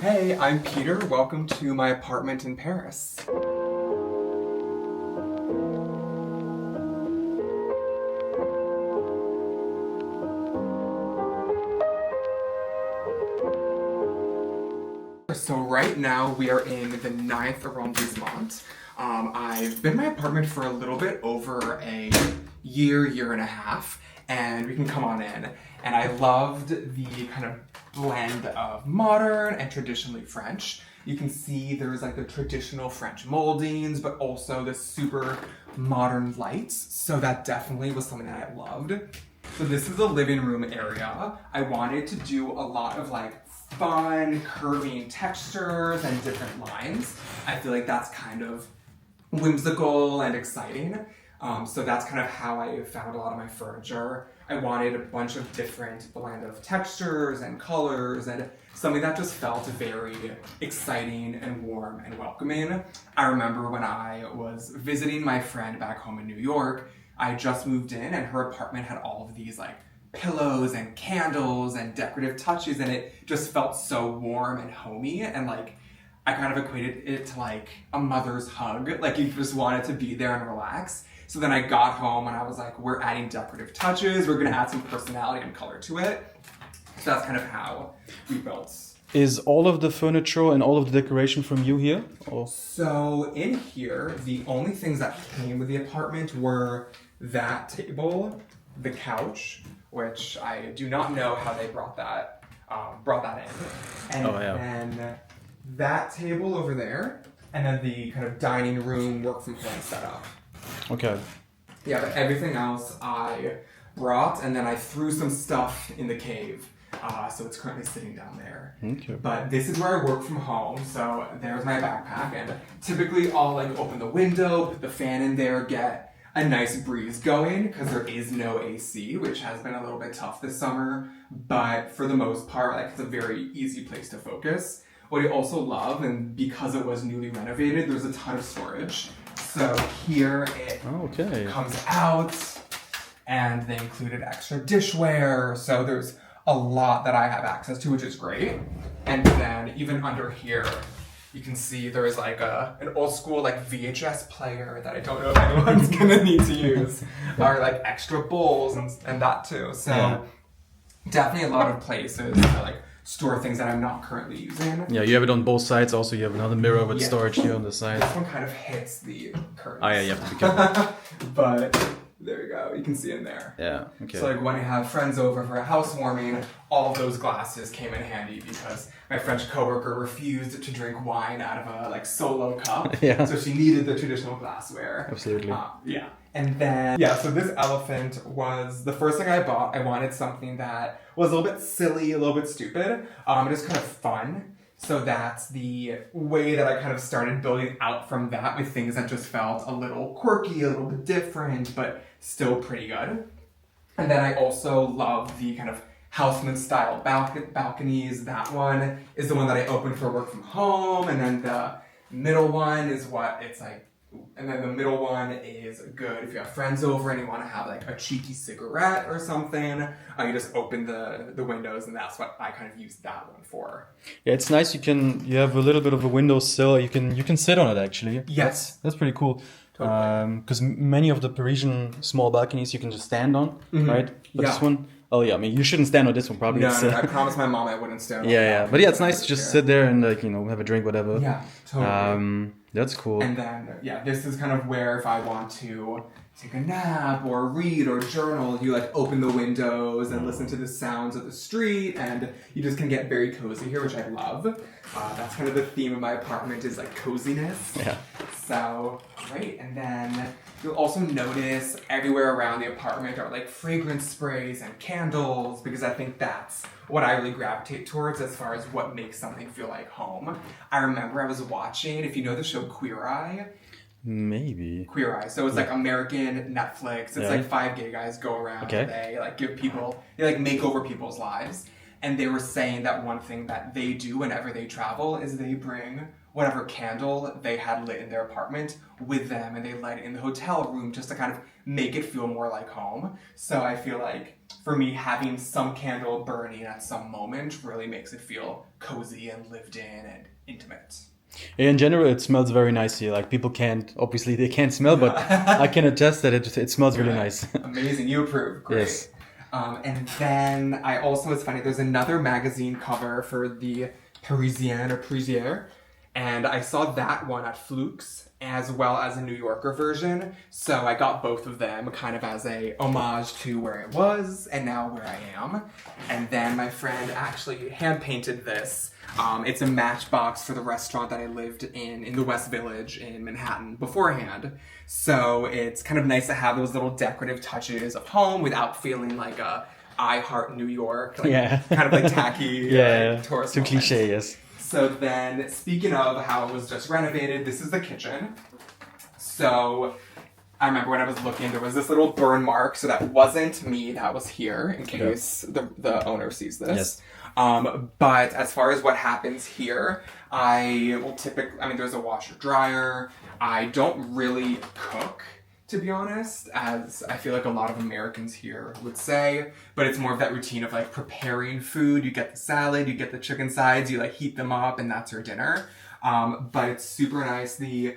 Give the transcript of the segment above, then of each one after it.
Hey, I'm Peter. Welcome to my apartment in Paris. So right now we are in the 9th Arrondissement. I've been in my apartment for a little bit over a year and a half, and we can come on in. And I loved the kind of blend of modern and traditionally French. You can see there's like the traditional French moldings, but also the super modern lights. So that definitely was something that I loved. So this is the living room area. I wanted to do a lot of like fun, curving textures and different lines. I feel like that's kind of whimsical and exciting. So that's kind of how I found a lot of my furniture. I wanted a bunch of different blend of textures and colors and something that just felt very exciting and warm and welcoming. I remember when I was visiting my friend back home in New York, I just moved in and her apartment had all of these like pillows and candles and decorative touches, and it just felt so warm and homey, and like I kind of equated it to like a mother's hug. Like you just wanted to be there and relax. So then I got home and I was like, we're adding decorative touches. We're gonna add some personality and color to it. So that's kind of how we built. Is all of the furniture and all of the decoration from you here? Or? So in here, the only things that came with the apartment were that table, the couch, which I do not know how they brought that in. And then that table over there, and then the kind of dining room work from home setup. Okay. Yeah, but everything else I brought, and then I threw some stuff in the cave. So it's currently sitting down there. Okay. But this is where I work from home, so there's my backpack, and typically I'll like open the window, put the fan in there, get a nice breeze going, because there is no AC, which has been a little bit tough this summer, but for the most part, like it's a very easy place to focus. What I also love, and because it was newly renovated, there's a ton of storage. So here it comes out, and they included extra dishware, so there's a lot that I have access to, which is great. And then even under here, you can see there is like an old school like VHS player that I don't know if anyone's gonna need to use, or like extra bowls and that too. So definitely a lot of places to like store things that I'm not currently using. Yeah, you have it on both sides. Also, you have another mirror with storage here on the side. This one kind of hits the curtains. Oh yeah, you have to be careful. But there you go. You can see in there. Yeah. Okay. So like when you have friends over for a housewarming, all of those glasses came in handy because my French coworker refused to drink wine out of a like solo cup. Yeah. So she needed the traditional glassware. Absolutely. Yeah. And then, so this elephant was the first thing I bought. I wanted something that was a little bit silly, a little bit stupid, just kind of fun. So that's the way that I kind of started building out from that, with things that just felt a little quirky, a little bit different, but still pretty good. And then I also love the kind of Houseman style balconies. That one is the one that I opened for work from home. And then the middle one is what it's like. And then the middle one is good if you have friends over and you want to have like a cheeky cigarette or something. You just open the windows, and that's what I kind of use that one for. Yeah, it's nice. You have a little bit of a windowsill. You can sit on it actually. Yes, that's pretty cool. Totally. Because many of the Parisian small balconies you can just stand on, right? But this one, I mean, you shouldn't stand on this one probably. No, I promised my mom I wouldn't stand on that. But yeah, it's nice to just sit there and like have a drink, whatever. Yeah, totally. That's cool. And then, this is kind of where if I want to take a nap or read or journal, you like open the windows and listen to the sounds of the street, and you just can get very cozy here, which I love. That's kind of the theme of my apartment, is like coziness. Yeah. So, great. And then you'll also notice everywhere around the apartment are like fragrance sprays and candles, because I think that's what I really gravitate towards as far as what makes something feel like home. I remember I was watching, if you know the show Queer Eye. Maybe. Queer Eye. So it's like American Netflix. It's like 5 gay guys go around and they like they like make over people's lives. And they were saying that one thing that they do whenever they travel is they bring whatever candle they had lit in their apartment with them, and they light it in the hotel room just to kind of make it feel more like home. So I feel like for me, having some candle burning at some moment really makes it feel cozy and lived in and intimate. In general, it smells very nice here. Like people can't, obviously they can't smell, but I can attest that it smells really nice. Amazing, you approve. Great. Yes. And then I also, it's funny, there's another magazine cover for the Parisien or Parisière, and I saw that one at Flux as well as a New Yorker version. So I got both of them kind of as a homage to where it was and now where I am. And then my friend actually hand painted this. It's a matchbox for the restaurant that I lived in the West Village in Manhattan beforehand. So it's kind of nice to have those little decorative touches of home without feeling like a I Heart New York, like, kind of like tacky tourist too moment. cliche, yes. So then, speaking of how it was just renovated, this is the kitchen. So I remember when I was looking, there was this little burn mark, so that wasn't me, that was here, in case the owner sees this. Yes. But as far as what happens here, I will there's a washer dryer. I don't really cook, to be honest, as I feel like a lot of Americans here would say, but it's more of that routine of like preparing food. You get the salad, you get the chicken sides, you like heat them up, and that's your dinner. But it's super nice. The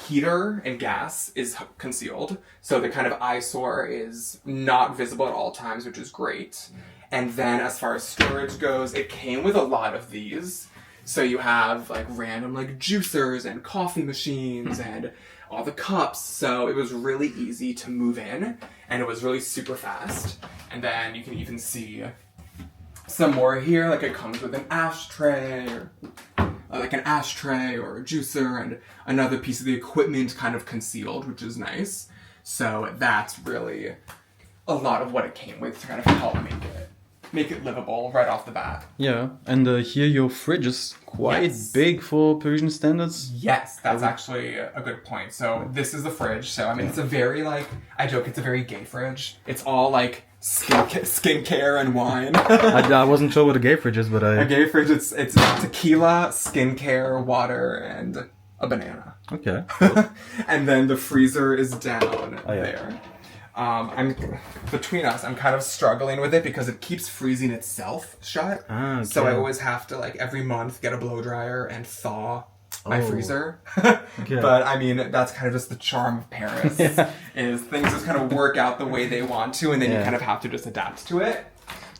heater and gas is concealed, so the kind of eyesore is not visible at all times, which is great. And then as far as storage goes, it came with a lot of these. So you have like random like juicers and coffee machines and all the cups. So it was really easy to move in, and it was really super fast. And then you can even see some more here, like it comes with an ashtray or a juicer and another piece of the equipment kind of concealed, which is nice. So that's really a lot of what it came with to kind of help make it livable right off the bat. Yeah, and here your fridge is quite big for Parisian standards. Yes, that's actually a good point. So this is the fridge. So I mean, it's a very I joke, it's a very gay fridge. It's all like skincare and wine. I wasn't sure what a gay fridge is, but A gay fridge, it's tequila, skincare, water, and a banana. Okay. And then the freezer is down there. Between us, I'm kind of struggling with it because it keeps freezing itself shut. Okay. So I always have to every month get a blow dryer and thaw my freezer. Okay. But I mean, that's kind of just the charm of Paris, is things just kind of work out the way they want to, and then you kind of have to just adapt to it.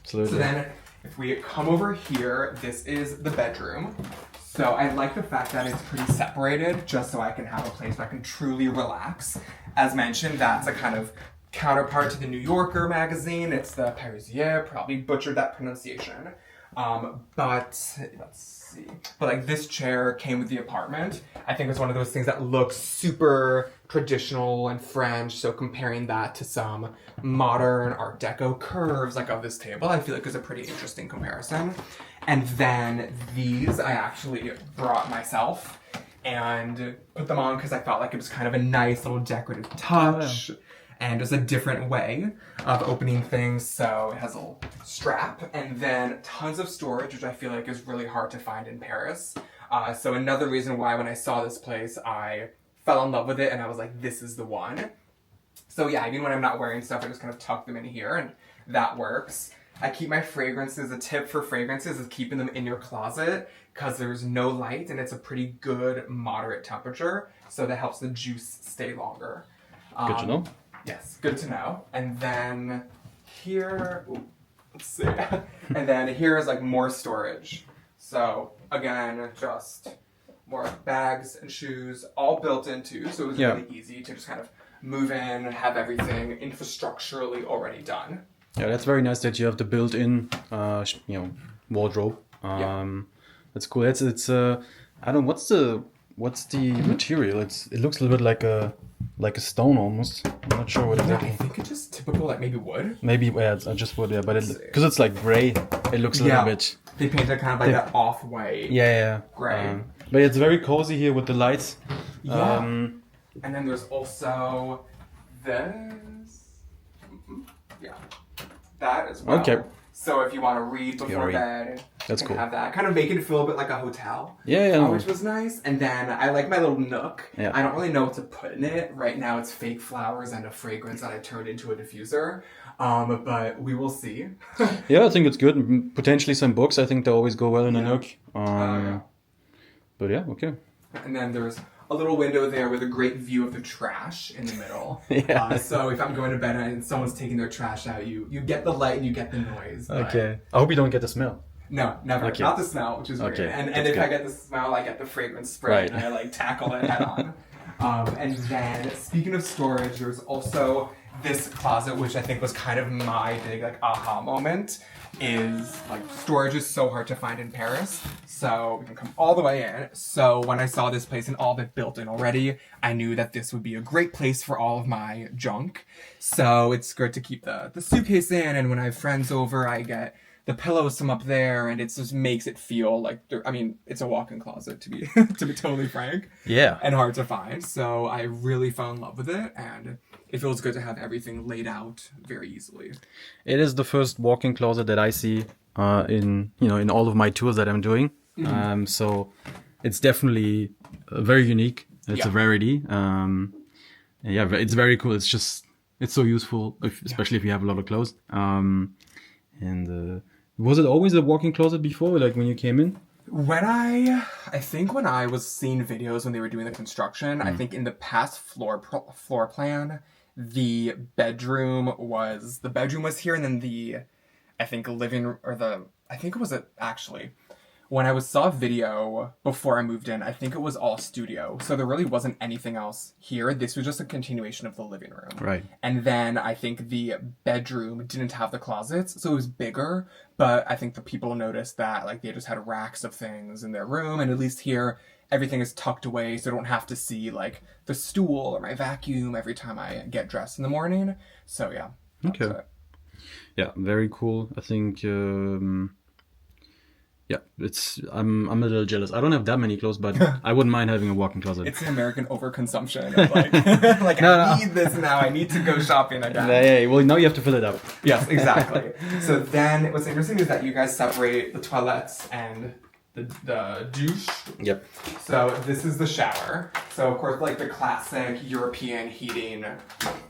Absolutely. So then if we come over here, this is the bedroom. So I like the fact that it's pretty separated, just so I can have a place where I can truly relax. As mentioned, that's a kind of counterpart to the New Yorker magazine. It's the Parisien, probably butchered that pronunciation. But let's see. But this chair came with the apartment. I think it's one of those things that looks super traditional and French. So comparing that to some modern Art Deco curves of this table, I feel like is a pretty interesting comparison. And then these I actually brought myself and put them on because I felt like it was kind of a nice little decorative touch. And just a different way of opening things. So it has a little strap and then tons of storage, which I feel like is really hard to find in Paris. So another reason why when I saw this place, I fell in love with it and I was like, this is the one. So yeah, even when I'm not wearing stuff, I just kind of tuck them in here and that works. I keep my fragrances. A tip for fragrances is keeping them in your closet because there's no light and it's a pretty good moderate temperature. So that helps the juice stay longer. Good to know. Yes, good to know. And then here, let's see. And then here is more storage. So again, just more bags and shoes, all built into. So it was really easy to just kind of move in, have everything infrastructurally already done. Yeah, that's very nice that you have the built-in, wardrobe. That's cool. It's I don't know, what's the material? It looks a little bit like a stone almost. I'm not sure what exactly. I think it's just typical, maybe wood. Maybe, it's just wood, but because it's gray, it looks a little bit. They painted kind of that off-white. Gray. But it's very cozy here with the lights. Yeah. And then there's also this. Yeah. That as well. Okay. So if you want to read before bed, that's cool. Have that. Kind of make it feel a bit like a hotel. Yeah. Which was nice. And then I like my little nook. Yeah. I don't really know what to put in it. Right now it's fake flowers and a fragrance that I turned into a diffuser. But we will see. Yeah, I think it's good. Potentially some books. I think they always go well in a nook. Yeah. But yeah, okay. And then there's a little window there with a great view of the trash in the middle. Yeah. So if I'm going to bed and someone's taking their trash out, you get the light and you get the noise. But Okay. I hope you don't get the smell. no, never. Okay. Not the smell, which is weird. Okay, And that's if good. I get the smell, I get the fragrance spray Right. and I like tackle it head on. And then speaking of storage, there's also this closet, which I think was kind of my big like aha moment. Is like storage is so hard to find in Paris, so we can come all the way in. So when I saw this place and all of it built in already, I knew that this would be a great place for all of my junk. So it's good to keep the suitcase in, and when I have friends over, I get the pillows from up there, and it just makes it feel like it's a walk-in closet to be to be totally frank. Yeah. And hard to find. So I really fell in love with it, and it feels good to have everything laid out very easily. It is the first walk-in closet that I see in all of my tours that I'm doing. So it's definitely very unique. It's a Yeah. rarity. And yeah, it's very cool. It's so useful, especially if you have a lot of clothes. Was it always a walk-in closet before, like when you came in? When I think when I was seeing videos when they were doing the construction, I think in the past floor plan, the bedroom was here, and then I think it was actually when I saw a video before I moved in, I think it was all studio. So there really wasn't anything else here. This was just a continuation of the living room. Right. And then I think the bedroom didn't have the closets, so it was bigger. But I think the people noticed that like they just had racks of things in their room, and at least here everything is tucked away, so I don't have to see like the stool or my vacuum every time I get dressed in the morning. So yeah. That's Okay. it. Yeah, very cool. I think yeah, I'm a little jealous. I don't have that many clothes, but I wouldn't mind having a walk-in closet. It's an American overconsumption. Of like, like No, I no. need this now. I need to go shopping again. Yeah, well, now you have to fill it up. Yes, exactly. So then what's interesting is that you guys separate the toilets and the douche. Yep. So this is the shower. So of course, like the classic European heating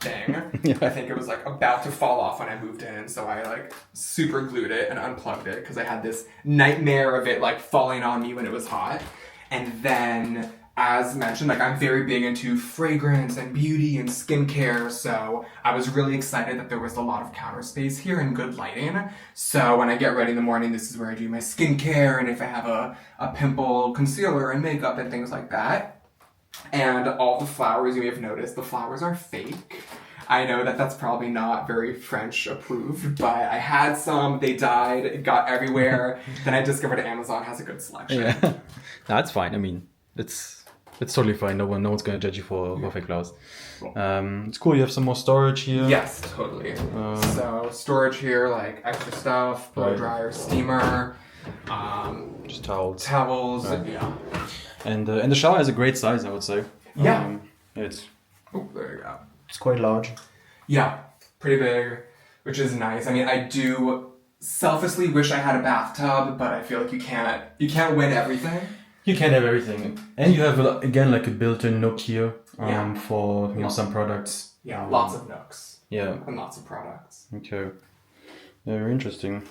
thing. Yeah. I think it was like about to fall off when I moved in, so I like super glued it and unplugged it because I had this nightmare of it like falling on me when it was hot. And then, as mentioned, like I'm very big into fragrance and beauty and skincare, so I was really excited that there was a lot of counter space here and good lighting. So when I get ready in the morning, this is where I do my skincare, and if I have a pimple, concealer, and makeup and things like that. And all the flowers, you may have noticed, the flowers are fake. I know that that's probably not very French approved, but I had some, they died, it got everywhere. Then I discovered Amazon has a good selection. Yeah. No, that's fine. I mean, it's totally fine. No one's gonna judge you for fake clothes. Cool. It's cool. You have some more storage here. Yes, totally. So storage here, like extra stuff, blow Right. dryer, steamer, Just towels. towels. Right. Yeah. And the shower has a great size, I would say. Yeah. It's Oh, there you go. quite large. Yeah, pretty big, which is nice. I mean, I do selfishly wish I had a bathtub, but I feel like you can't win everything. You can have everything, and you have again like a built-in nook here Yeah. for some products. Yeah, lots of nooks Yeah. and lots of products. Okay. Very interesting.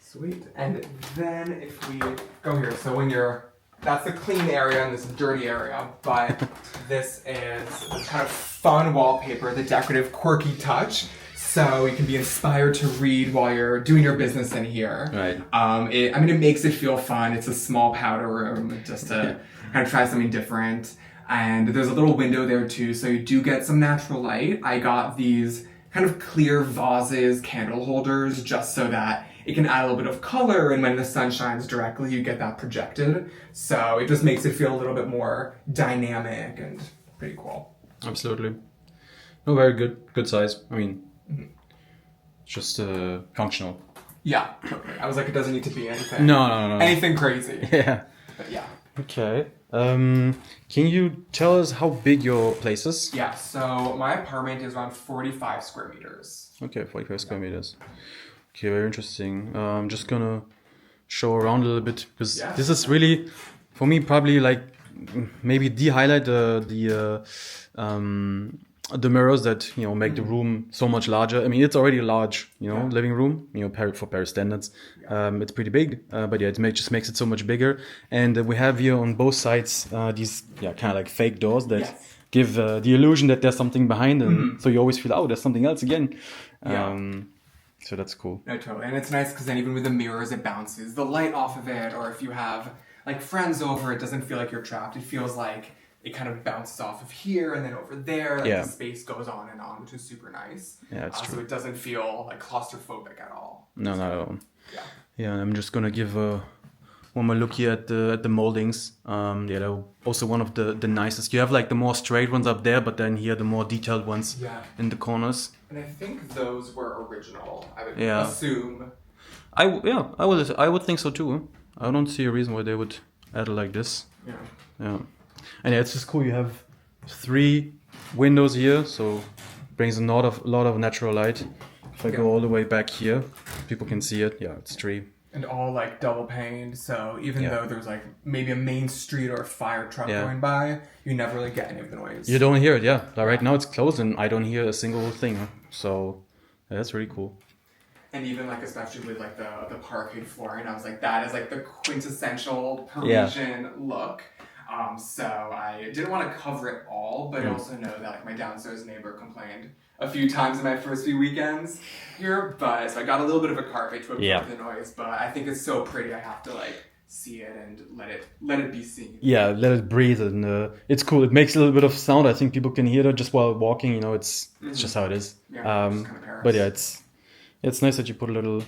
Sweet. And then if we go here, so that's the clean area and this dirty area, but this is kind of fun wallpaper, the decorative Quirky touch. So you can be inspired to read while you're doing your business in here. Right. It makes it feel fun. It's a small powder room just to kind of try something different. And there's a little window there too, so you do get some natural light. I got these kind of clear vases, candle holders, just so that it can add a little bit of color, and when the sun shines directly, you get that projected. So it just makes it feel a little bit more dynamic and pretty cool. Absolutely. No, very good. Good size. I mean, just functional. Yeah, totally. I was like, it doesn't need to be anything. No. Anything crazy. Yeah. But yeah. Okay. Can you tell us how big your place is? Yeah, so my apartment is around 45 square meters. Okay, 45 square meters. Okay, very interesting. I'm just gonna show around a little bit because Yeah. this is really, for me, probably like maybe the highlight, the mirrors that make the room so much larger. I mean, it's already a large living room. For Paris standards, it's pretty big. But yeah, just makes it so much bigger. And we have here on both sides these kind of like fake doors that give the illusion that there's something behind, and so you always feel, oh, there's something else again. So that's cool. No, totally. And it's nice because then even with the mirrors, it bounces the light off of it. Or if you have like friends over, it doesn't feel like you're trapped. It feels like it kind of bounces off of here and then over there. Like the space goes on and on, which is super nice. Yeah, it's true. So it doesn't feel like claustrophobic at all. No, not at all. Yeah. Yeah, and I'm just gonna give one more look here at the moldings. They're also one of the nicest. You have like the more straight ones up there, but then here the more detailed ones in the corners. And I think those were original. I would assume. I would think so too. I don't see a reason why they would add it like this. Yeah. And it's just cool. You have 3 windows here, so brings a lot of natural light. If I go all the way back here, people can see it. Yeah, it's 3. And all like double paned, so even though there's like maybe a main street or a fire truck going by, you never really get any of the noise. You don't hear it, Like right now it's closed and I don't hear a single thing. So that's really cool. And even like especially with like the parquet flooring, I was like, that is like the quintessential Parisian look. So I didn't want to cover it all, but I also know that like my downstairs neighbor complained a few times in my first few weekends here, but so I got a little bit of a carpet to absorb the noise, but I think it's so pretty I have to like see it and let it be seen. Yeah, let it breathe, and it's cool. It makes a little bit of sound. I think people can hear that just while walking. It's just how it is. Yeah, just kind of Paris. But yeah, it's nice that you put a little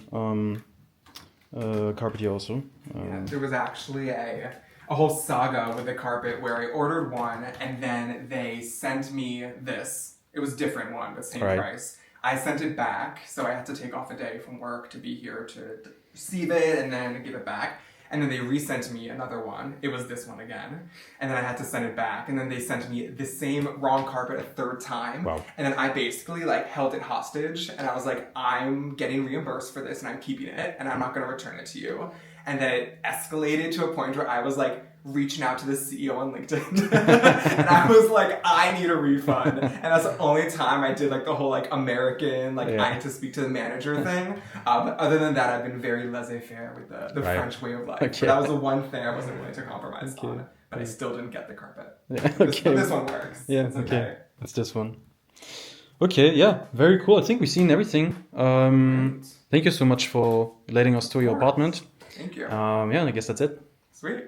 carpet here also. There was actually a whole saga with the carpet where I ordered one and then they sent me this. It was a different one, but same price. I sent it back, so I had to take off a day from work to be here to receive it and then give it back. And then they resent me another one. It was this one again. And then I had to send it back. And then they sent me the same wrong carpet a 3rd time. Wow. And then I basically like held it hostage. And I was like, I'm getting reimbursed for this and I'm keeping it. And I'm not going to return it to you. And then it escalated to a point where I was like reaching out to the CEO on LinkedIn. And I was like, I need a refund. And that's the only time I did like the whole like American, like I need to speak to the manager thing. But other than that, I've been very laissez-faire with the French way of life. But that was the one thing I wasn't willing to compromise on. But I still didn't get the carpet. This one works. Yeah, it's okay. It's this one. Okay, yeah, very cool. I think we've seen everything. Thank you so much for letting us tour your apartment. Thank you. And I guess that's it. Sweet.